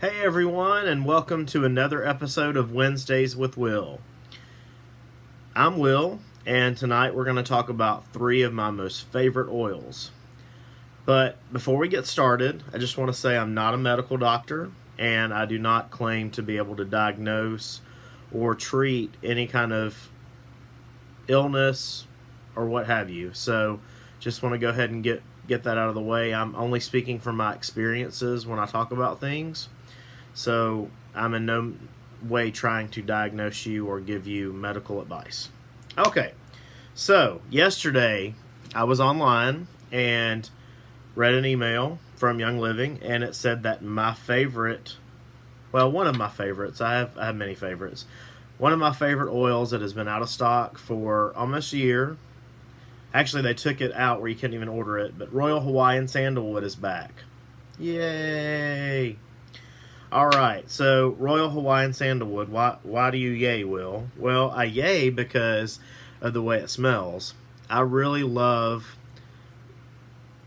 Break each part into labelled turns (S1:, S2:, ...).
S1: Hey everyone, and welcome to another episode of Wednesdays with Will. I'm Will, and tonight we're going to talk about three of my most favorite oils. But before we get started, I just want to say I'm not a medical doctor, and I do not claim to be able to diagnose or treat any kind of illness or what have you. So just want to go ahead and get that out of the way. I'm only speaking from my experiences when I talk about things. So I'm in no way trying to diagnose you or give you medical advice. Okay, so yesterday I was online and read an email from Young Living, and it said that my favorite, well, one of my favorites, I have many favorites. One of my favorite oils that has been out of stock for almost a year. Actually, they took it out where you couldn't even order it, but Royal Hawaiian Sandalwood is back. Yay! Alright, so Royal Hawaiian Sandalwood, why do you yay, Will? Well, I yay because of the way it smells. I really love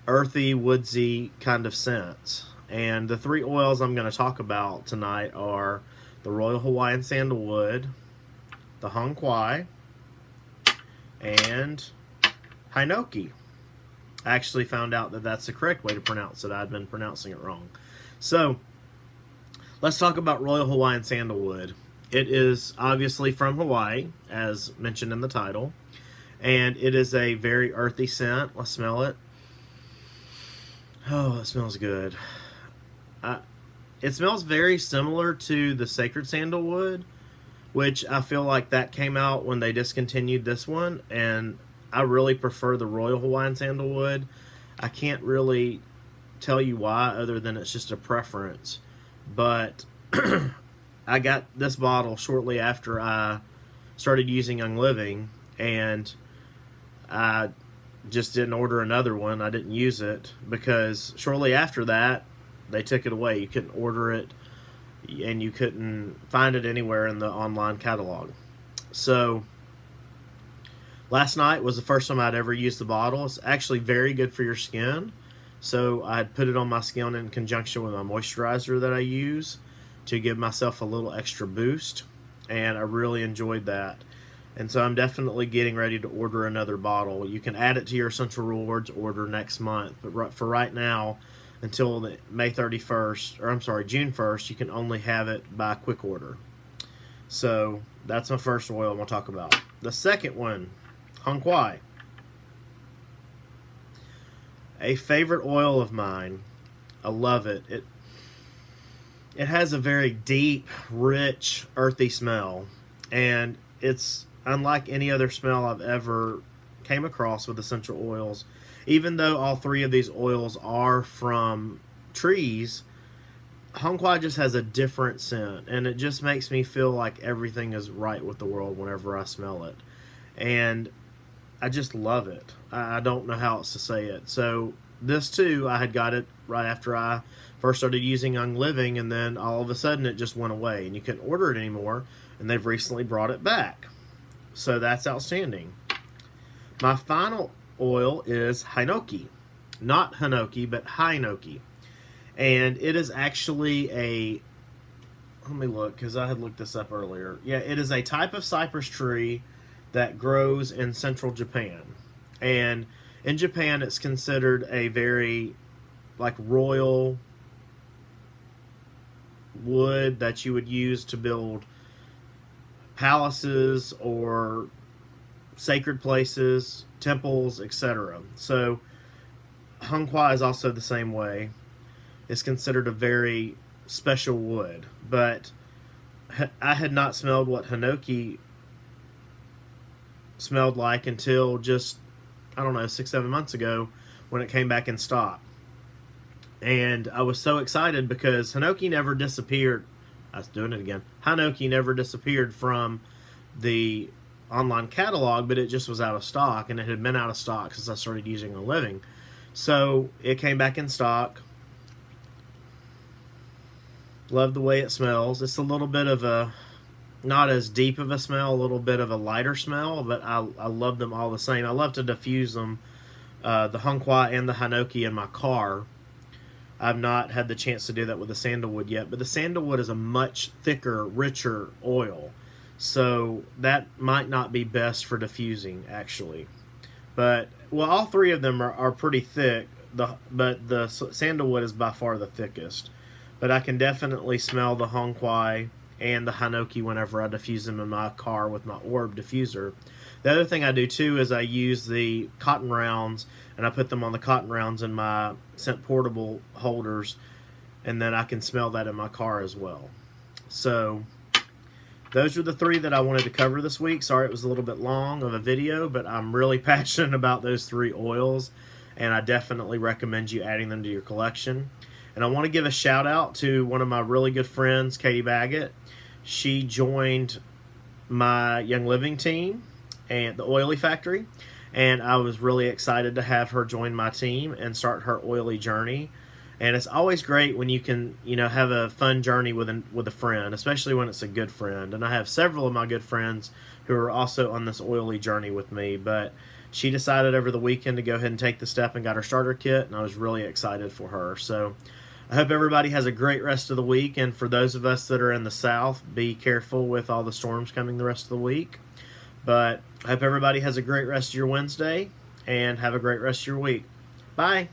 S1: earthy, woodsy kind of scents. And the three oils I'm going to talk about tonight are the Royal Hawaiian Sandalwood, the Kuai, and Hinoki. I actually found out that that's the correct way to pronounce it. I'd been pronouncing it wrong. So, let's talk about Royal Hawaiian Sandalwood. It is obviously from Hawaii, as mentioned in the title, and it is a very earthy scent. Let's smell it. Oh, it smells good. It smells very similar to the Sacred Sandalwood, which I feel like that came out when they discontinued this one, and I really prefer the Royal Hawaiian Sandalwood. I can't really tell you why, other than it's just a preference. But I got this bottle shortly after I started using Young Living, and I just didn't order another one. I didn't use it because shortly after that, they took it away. You couldn't order it, and you couldn't find it anywhere in the online catalog. So last night was the first time I'd ever used the bottle. It's actually very good for your skin. So I put it on my skin in conjunction with my moisturizer that I use to give myself a little extra boost, and I really enjoyed that. And so I'm definitely getting ready to order another bottle. You can add it to your Essential Rewards order next month, but for right now, until June 1st, you can only have it by quick order. So that's my first oil I'm going to talk about. The second one, Kuai. A favorite oil of mine. I love it. It has a very deep, rich, earthy smell, and it's unlike any other smell I've ever came across with essential oils. Even though all three of these oils are from trees, Kuai just has a different scent, and it just makes me feel like everything is right with the world whenever I smell it. And I just love it. I don't know how else to say it. So this too, I had got it right after I first started using Young Living, and then all of a sudden it just went away, and you couldn't order it anymore, and they've recently brought it back. So that's outstanding. My final oil is Hinoki. Not Hinoki, but Hinoki. And it is actually let me look, because I had looked this up earlier. Yeah, it is a type of cypress tree that grows in central Japan. And in Japan, it's considered a very, royal wood that you would use to build palaces or sacred places, temples, etc. So, Kuai is also the same way. It's considered a very special wood. But I had not smelled what Hinoki smelled like until just, 6-7 months ago when it came back in stock. And I was so excited because Hinoki never disappeared. I was doing it again. Hinoki never disappeared from the online catalog, but it just was out of stock, and it had been out of stock since I started using Young Living. So it came back in stock. Love the way it smells. It's a little bit of a not as deep of a smell, a little bit of a lighter smell, but I love them all the same. I love to diffuse them, the Kuai and the Hinoki in my car. I've not had the chance to do that with the sandalwood yet, but the sandalwood is a much thicker, richer oil. So that might not be best for diffusing, actually. But, well, all three of them are pretty thick, but the sandalwood is by far the thickest. But I can definitely smell the Kuai and the Hinoki whenever I diffuse them in my car with my orb diffuser. The other thing I do too is I use the cotton rounds, and I put them on the cotton rounds in my scent portable holders, and then I can smell that in my car as well. So those are the three that I wanted to cover this week. Sorry it was a little bit long of a video, but I'm really passionate about those three oils, and I definitely recommend you adding them to your collection. And I want to give a shout out to one of my really good friends, Katie Baggett. She joined my Young Living team and the Oily Factory, and I was really excited to have her join my team and start her oily journey. And it's always great when you can, have a fun journey with a friend, especially when it's a good friend. And I have several of my good friends who are also on this oily journey with me. But she decided over the weekend to go ahead and take the step and got her starter kit, and I was really excited for her. So I hope everybody has a great rest of the week. And for those of us that are in the South, be careful with all the storms coming the rest of the week. But I hope everybody has a great rest of your Wednesday, and have a great rest of your week. Bye.